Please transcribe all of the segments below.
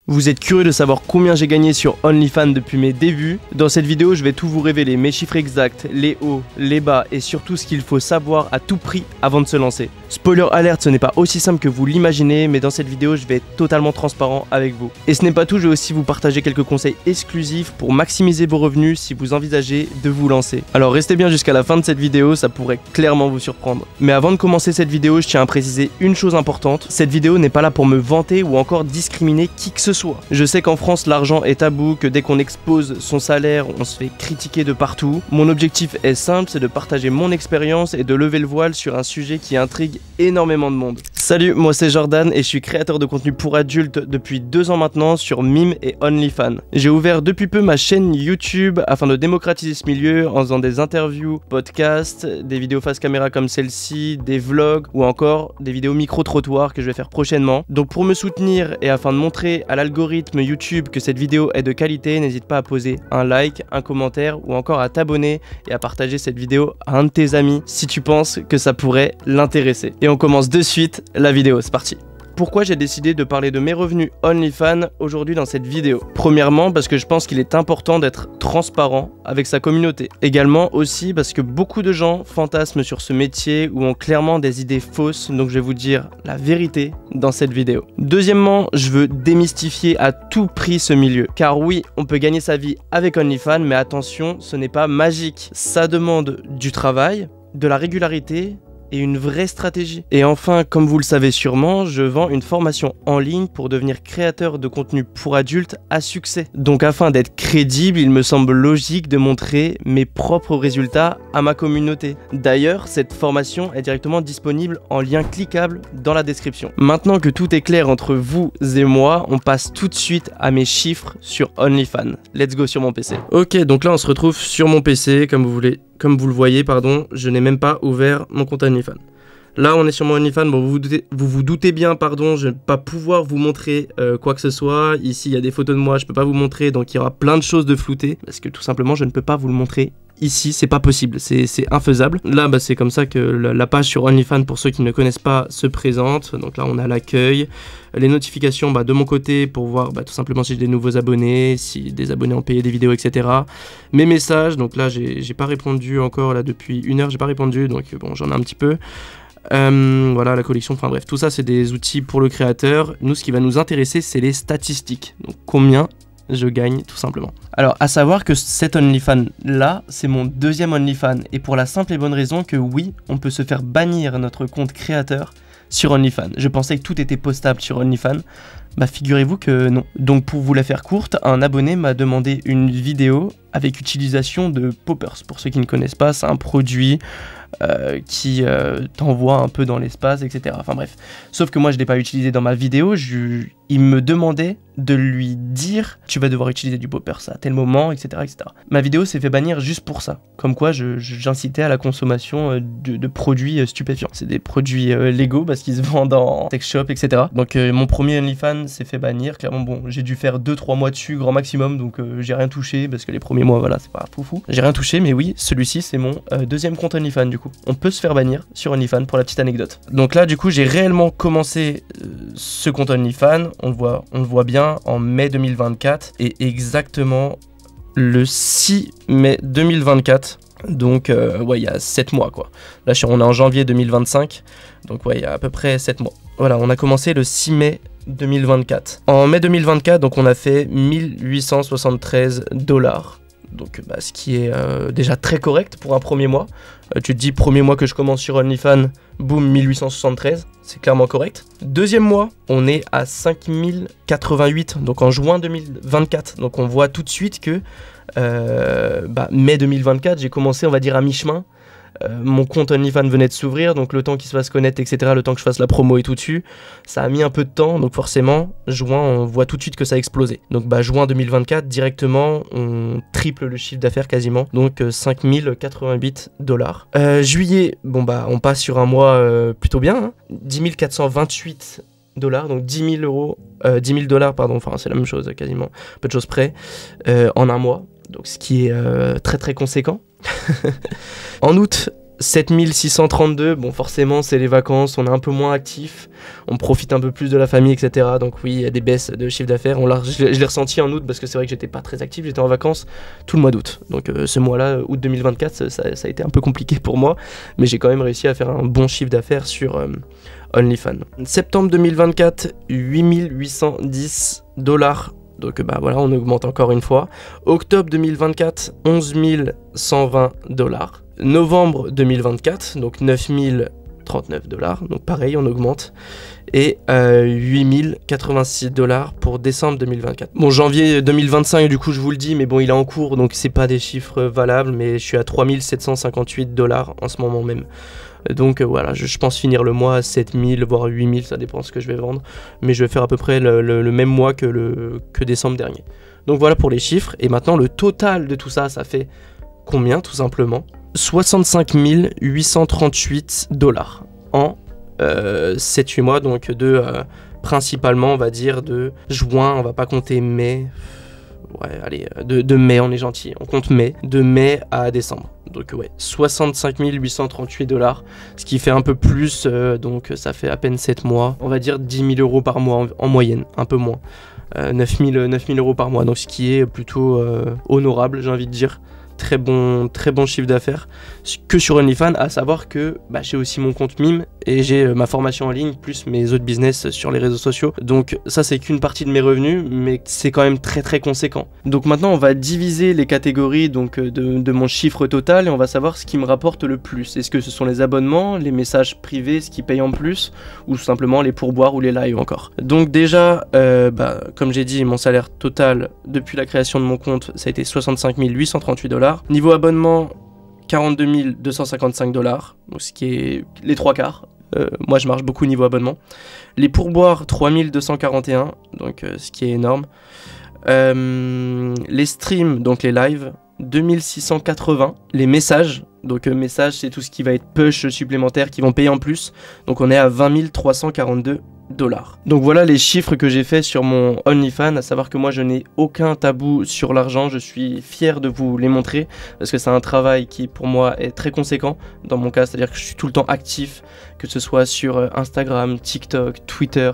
Vous êtes curieux de savoir combien j'ai gagné sur OnlyFans depuis mes débuts? Dans cette vidéo, je vais tout vous révéler, mes chiffres exacts, les hauts, les bas et surtout ce qu'il faut savoir à tout prix avant de se lancer. Spoiler alert, ce n'est pas aussi simple que vous l'imaginez, mais dans cette vidéo, je vais être totalement transparent avec vous. Et ce n'est pas tout, je vais aussi vous partager quelques conseils exclusifs pour maximiser vos revenus si vous envisagez de vous lancer. Alors restez bien jusqu'à la fin de cette vidéo, ça pourrait clairement vous surprendre. Mais avant de commencer cette vidéo, je tiens à préciser une chose importante, cette vidéo n'est pas là pour me vanter ou encore discriminer qui que ce soit. Je sais qu'en France, l'argent est tabou, que dès qu'on expose son salaire, on se fait critiquer de partout. Mon objectif est simple, c'est de partager mon expérience et de lever le voile sur un sujet qui intrigue énormément de monde. Salut, moi c'est Jordan et je suis créateur de contenu pour adultes depuis 2 ans maintenant sur Mime et OnlyFans. J'ai ouvert depuis peu ma chaîne YouTube afin de démocratiser ce milieu en faisant des interviews, podcasts, des vidéos face caméra comme celle-ci, des vlogs ou encore des vidéos micro-trottoirs que je vais faire prochainement. Donc pour me soutenir et afin de montrer à l'algorithme YouTube que cette vidéo est de qualité, n'hésite pas à poser un like, un commentaire ou encore à t'abonner et à partager cette vidéo à un de tes amis si tu penses que ça pourrait l'intéresser. Et on commence de suite la vidéo, c'est parti. Pourquoi j'ai décidé de parler de mes revenus OnlyFans aujourd'hui dans cette vidéo? Premièrement parce que je pense qu'il est important d'être transparent avec sa communauté. Également aussi parce que beaucoup de gens fantasment sur ce métier ou ont clairement des idées fausses, donc je vais vous dire la vérité dans cette vidéo. Deuxièmement, je veux démystifier à tout prix ce milieu. Car oui, on peut gagner sa vie avec OnlyFans, mais attention, ce n'est pas magique. Ça demande du travail, de la régularité et une vraie stratégie. Et enfin, comme vous le savez sûrement, je vends une formation en ligne pour devenir créateur de contenu pour adultes à succès. Donc afin d'être crédible, il me semble logique de montrer mes propres résultats à ma communauté. D'ailleurs, cette formation est directement disponible en lien cliquable dans la description. Maintenant que tout est clair entre vous et moi, on passe tout de suite à mes chiffres sur OnlyFans. Let's go sur mon PC. Ok, donc là on se retrouve sur mon PC, comme vous le voyez, pardon, je n'ai même pas ouvert mon compte OnlyFans. Là, on est sur mon OnlyFans, bon, vous vous doutez bien, pardon, je ne vais pas pouvoir vous montrer quoi que ce soit. Ici, il y a des photos de moi, je ne peux pas vous montrer, donc il y aura plein de choses de floutées, parce que tout simplement, je ne peux pas vous le montrer ici, c'est pas possible, c'est infaisable. Là, bah, c'est comme ça que la page sur OnlyFans, pour ceux qui ne connaissent pas, se présente. Donc là, on a l'accueil, les notifications de mon côté pour voir tout simplement si j'ai des nouveaux abonnés, si des abonnés ont payé des vidéos, etc. Mes messages, donc là, j'ai pas répondu encore, là, depuis 1 heure, j'ai pas répondu, donc bon, j'en ai un petit peu. Voilà, la collection, enfin bref, tout ça, c'est des outils pour le créateur. Nous, ce qui va nous intéresser, c'est les statistiques. Donc, combien je gagne tout simplement. Alors à savoir que cet OnlyFans là, c'est mon 2e OnlyFans et pour la simple et bonne raison que oui, on peut se faire bannir notre compte créateur sur OnlyFans. Je pensais que tout était postable sur OnlyFans, bah figurez-vous que non. Donc pour vous la faire courte, un abonné m'a demandé une vidéo avec utilisation de poppers. Pour ceux qui ne connaissent pas, c'est un produit qui t'envoie un peu dans l'espace, etc. Enfin bref. Sauf que moi je ne l'ai pas utilisé dans ma vidéo, il me demandait de lui dire tu vas devoir utiliser du poppers à tel moment, etc., etc. Ma vidéo s'est fait bannir juste pour ça. Comme quoi j'incitais à la consommation de produits stupéfiants. C'est des produits légaux parce qu'ils se vendent en sex shop, etc. Donc mon premier OnlyFans s'est fait bannir. Clairement, bon, j'ai dû faire 2-3 mois dessus, grand maximum, donc j'ai rien touché parce que les premiers mois, voilà, c'est pas foufou. J'ai rien touché, mais oui, celui-ci, c'est mon 2e compte OnlyFans du coup. On peut se faire bannir sur OnlyFans pour la petite anecdote. Donc là, du coup, j'ai réellement commencé ce compte OnlyFans, on le voit bien, en mai 2024 et exactement le 6 mai 2024. Donc, ouais, il y a 7 mois, quoi. Là, on est en janvier 2025, donc ouais, il y a à peu près 7 mois. Voilà, on a commencé le 6 mai 2024. En mai 2024, donc on a fait 1873 $. Donc ce qui est déjà très correct pour un premier mois. Tu te dis premier mois que je commence sur OnlyFans, boum, 1873, c'est clairement correct. 2e mois, on est à 5088, donc en juin 2024. Donc on voit tout de suite que mai 2024, j'ai commencé, on va dire, à mi-chemin. Mon compte OnlyFans venait de s'ouvrir, donc le temps qu'il se fasse connaître, etc., le temps que je fasse la promo et tout dessus, ça a mis un peu de temps, donc forcément, juin, on voit tout de suite que ça a explosé. Donc juin 2024, directement, on triple le chiffre d'affaires quasiment, donc 5088 $. Juillet, bon on passe sur un mois plutôt bien, hein, 10 428 $, donc 10 000 $, pardon, enfin c'est la même chose quasiment, peu de choses près, en un mois, donc ce qui est très très conséquent. En août, 7632, bon forcément c'est les vacances, on est un peu moins actif, on profite un peu plus de la famille, etc. Donc oui, il y a des baisses de chiffre d'affaires. Je l'ai ressenti en août parce que c'est vrai que j'étais pas très actif, j'étais en vacances tout le mois d'août. Donc ce mois-là, août 2024, ça a été un peu compliqué pour moi, mais j'ai quand même réussi à faire un bon chiffre d'affaires sur OnlyFans. Septembre 2024, 8810 $. Donc bah voilà, on augmente encore une fois. Octobre 2024, 11 120 $. Novembre 2024, donc 9 039 $. Donc pareil, on augmente. Et 8 086 $ pour décembre 2024. Bon, janvier 2025, du coup, je vous le dis, mais bon, il est en cours, donc c'est pas des chiffres valables, mais je suis à 3 758 $ en ce moment même. Donc voilà, je pense finir le mois à 7 000, voire 8 000, ça dépend de ce que je vais vendre. Mais je vais faire à peu près le même mois que décembre dernier. Donc voilà pour les chiffres. Et maintenant, le total de tout ça, ça fait combien, tout simplement? 65 838 $ en 7-8 mois, donc principalement, on va dire, de juin, on va pas compter mai. Ouais, allez, de mai, on est gentil, on compte mai, de mai à décembre. Donc ouais, 65 838 $, ce qui fait un peu plus, donc ça fait à peine 7 mois, on va dire 10 000 € par mois en moyenne, un peu moins. 9 000 € par mois, donc ce qui est plutôt honorable, j'ai envie de dire. Très bon chiffre d'affaires que sur OnlyFans, à savoir que bah, j'ai aussi mon compte Mime et j'ai ma formation en ligne plus mes autres business sur les réseaux sociaux. Donc ça c'est qu'une partie de mes revenus, mais c'est quand même très conséquent. Donc maintenant on va diviser les catégories donc, de mon chiffre total et on va savoir ce qui me rapporte le plus. Est-ce que ce sont les abonnements, les messages privés, ce qui paye en plus, ou simplement les pourboires ou les lives encore. Donc déjà, bah, comme j'ai dit, mon salaire total depuis la création de mon compte, ça a été 65 838 $. Niveau abonnement, 42 255 $, donc ce qui est les 3/4. Moi je marche beaucoup niveau abonnement. Les pourboires, 3241, donc ce qui est énorme. Les streams, donc les lives, 2680. Les messages, donc messages c'est tout ce qui va être push supplémentaire qui vont payer en plus. Donc on est à 20 342 $. Donc voilà les chiffres que j'ai fait sur mon OnlyFans, à savoir que moi je n'ai aucun tabou sur l'argent, je suis fier de vous les montrer parce que c'est un travail qui pour moi est très conséquent dans mon cas, c'est-à-dire que je suis tout le temps actif, que ce soit sur Instagram, TikTok, Twitter,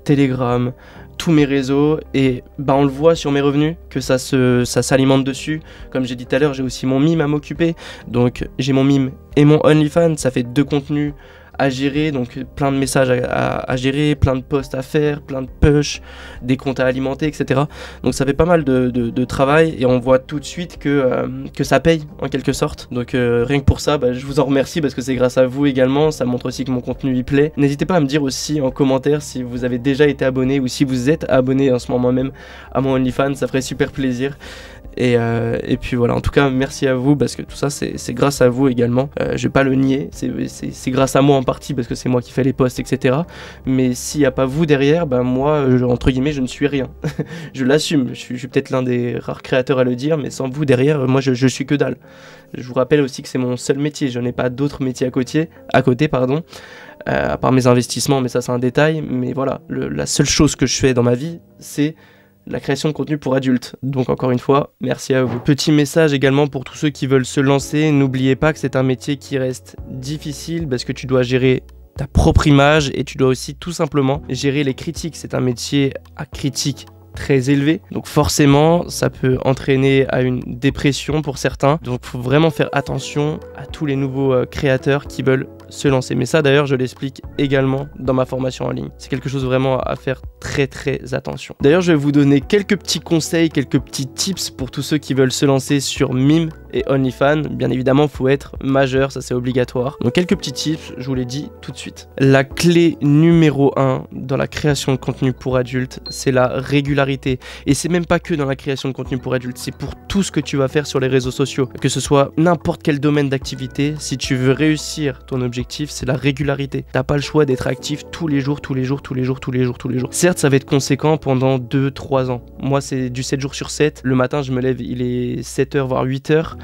Telegram, tous mes réseaux, et bah on le voit sur mes revenus que ça s'alimente dessus. Comme j'ai dit tout à l'heure, j'ai aussi mon Mime à m'occuper, donc j'ai mon Mime et mon OnlyFans, ça fait 2 contenus à gérer, donc plein de messages à gérer, plein de posts à faire, plein de push, des comptes à alimenter, etc. Donc ça fait pas mal de travail et on voit tout de suite que ça paye en quelque sorte. Donc rien que pour ça, bah, je vous en remercie parce que c'est grâce à vous également, ça montre aussi que mon contenu y plaît. N'hésitez pas à me dire aussi en commentaire si vous avez déjà été abonné ou si vous êtes abonné en ce moment même à mon OnlyFans, ça ferait super plaisir. Et puis voilà, en tout cas merci à vous parce que tout ça c'est grâce à vous également, je vais pas le nier, c'est grâce à moi en partie parce que c'est moi qui fais les posts, etc. Mais s'il n'y a pas vous derrière, bah moi entre guillemets je ne suis rien. Je l'assume, je suis peut-être l'un des rares créateurs à le dire, mais sans vous derrière, moi je suis que dalle. Je vous rappelle aussi que c'est mon seul métier, je n'ai pas d'autres métiers à côté, à part mes investissements, mais ça c'est un détail. Mais voilà, la seule chose que je fais dans ma vie, c'est la création de contenu pour adultes. Donc encore une fois, merci à vous. Petit message également pour tous ceux qui veulent se lancer, n'oubliez pas que c'est un métier qui reste difficile parce que tu dois gérer ta propre image et tu dois aussi tout simplement gérer les critiques. C'est un métier à critiques très élevé, donc forcément ça peut entraîner à une dépression pour certains, donc faut vraiment faire attention à tous les nouveaux créateurs qui veulent se lancer. Mais ça d'ailleurs je l'explique également dans ma formation en ligne, c'est quelque chose vraiment à faire très attention. D'ailleurs je vais vous donner quelques petits conseils, quelques petits tips pour tous ceux qui veulent se lancer sur Mime et OnlyFans. Bien évidemment il faut être majeur, ça c'est obligatoire, donc quelques petits tips, je vous les dis tout de suite. La clé numéro 1 dans la création de contenu pour adultes, c'est la régularité. Et c'est même pas que dans la création de contenu pour adultes, c'est pour tout ce que tu vas faire sur les réseaux sociaux, que ce soit n'importe quel domaine d'activité. Si tu veux réussir ton objectif, c'est la régularité. T'as pas le choix d'être actif tous les jours. Certes, ça va être conséquent pendant 2-3 ans. Moi, c'est du 7 jours sur 7. Le matin, je me lève, il est 7h voire 8h.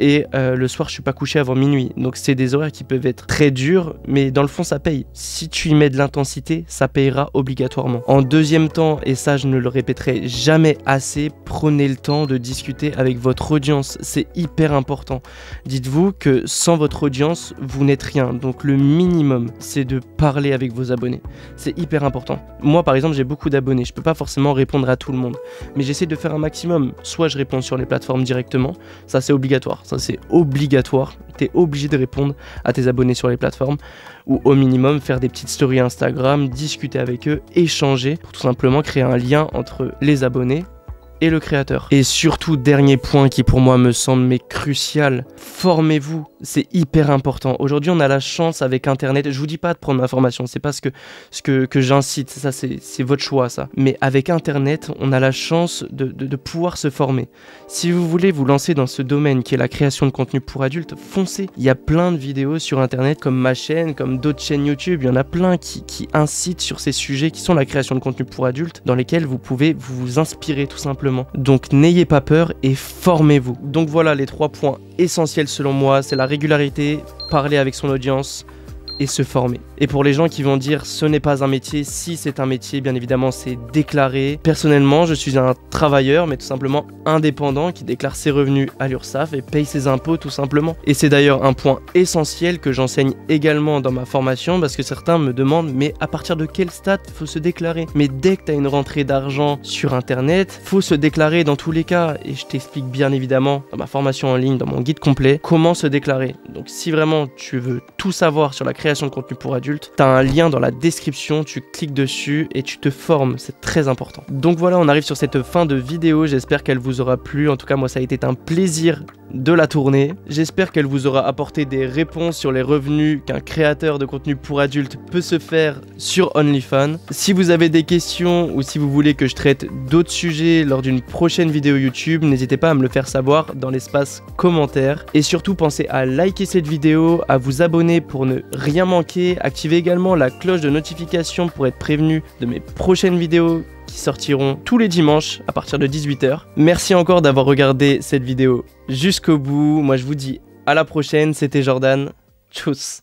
et le soir je suis pas couché avant minuit. Donc c'est des horaires qui peuvent être très durs, mais dans le fond ça paye. Si tu y mets de l'intensité, ça payera obligatoirement. En deuxième temps, et ça je ne le répéterai jamais assez, prenez le temps de discuter avec votre audience. C'est hyper important. Dites-vous que sans votre audience, vous n'êtes rien. Donc le minimum, c'est de parler avec vos abonnés. C'est hyper important. Moi par exemple, j'ai beaucoup d'abonnés. Je peux pas forcément répondre à tout le monde, mais j'essaie de faire un maximum. Soit je réponds sur les plateformes directement, ça c'est obligatoire. Ça c'est obligatoire. Tu es obligé de répondre à tes abonnés sur les plateformes, ou au minimum faire des petites stories Instagram, discuter avec eux, échanger pour tout simplement créer un lien entre les abonnés et le créateur. Et surtout, dernier point qui pour moi me semble crucial, formez-vous, c'est hyper important. Aujourd'hui on a la chance avec internet, je vous dis pas de prendre ma formation, c'est pas ce que j'incite, ça c'est votre choix ça, mais avec internet on a la chance de pouvoir se former. Si vous voulez vous lancer dans ce domaine qui est la création de contenu pour adultes, foncez. Il y a plein de vidéos sur internet comme ma chaîne, comme d'autres chaînes YouTube, il y en a plein qui incitent sur ces sujets qui sont la création de contenu pour adultes, dans lesquels vous pouvez vous inspirer tout simplement. Donc n'ayez pas peur et formez-vous. Donc voilà les 3 points essentiels selon moi, c'est la régularité, parler avec son audience et se former. Et pour les gens qui vont dire ce n'est pas un métier, si c'est un métier, bien évidemment c'est déclaré. Personnellement je suis un travailleur mais tout simplement indépendant qui déclare ses revenus à l'URSSAF et paye ses impôts tout simplement. Et c'est d'ailleurs un point essentiel que j'enseigne également dans ma formation, parce que certains me demandent mais à partir de quel stade faut se déclarer? Mais dès que tu as une rentrée d'argent sur internet, faut se déclarer dans tous les cas, et je t'explique bien évidemment dans ma formation en ligne, dans mon guide complet, comment se déclarer. Donc si vraiment tu veux tout savoir sur la création de contenu pour adultes, tu as un lien dans la description, tu cliques dessus et tu te formes, c'est très important. Donc voilà, on arrive sur cette fin de vidéo, j'espère qu'elle vous aura plu. En tout cas moi ça a été un plaisir de la tourner. J'espère qu'elle vous aura apporté des réponses sur les revenus qu'un créateur de contenu pour adultes peut se faire sur OnlyFans. Si vous avez des questions ou si vous voulez que je traite d'autres sujets lors d'une prochaine vidéo YouTube, n'hésitez pas à me le faire savoir dans l'espace commentaire. Et surtout pensez à liker cette vidéo, à vous abonner pour ne rien manquer, activez également la cloche de notification pour être prévenu de mes prochaines vidéos qui sortiront tous les dimanches à partir de 18 h. Merci encore d'avoir regardé cette vidéo jusqu'au bout. Moi je vous dis à la prochaine, c'était Jordan. Tchuss.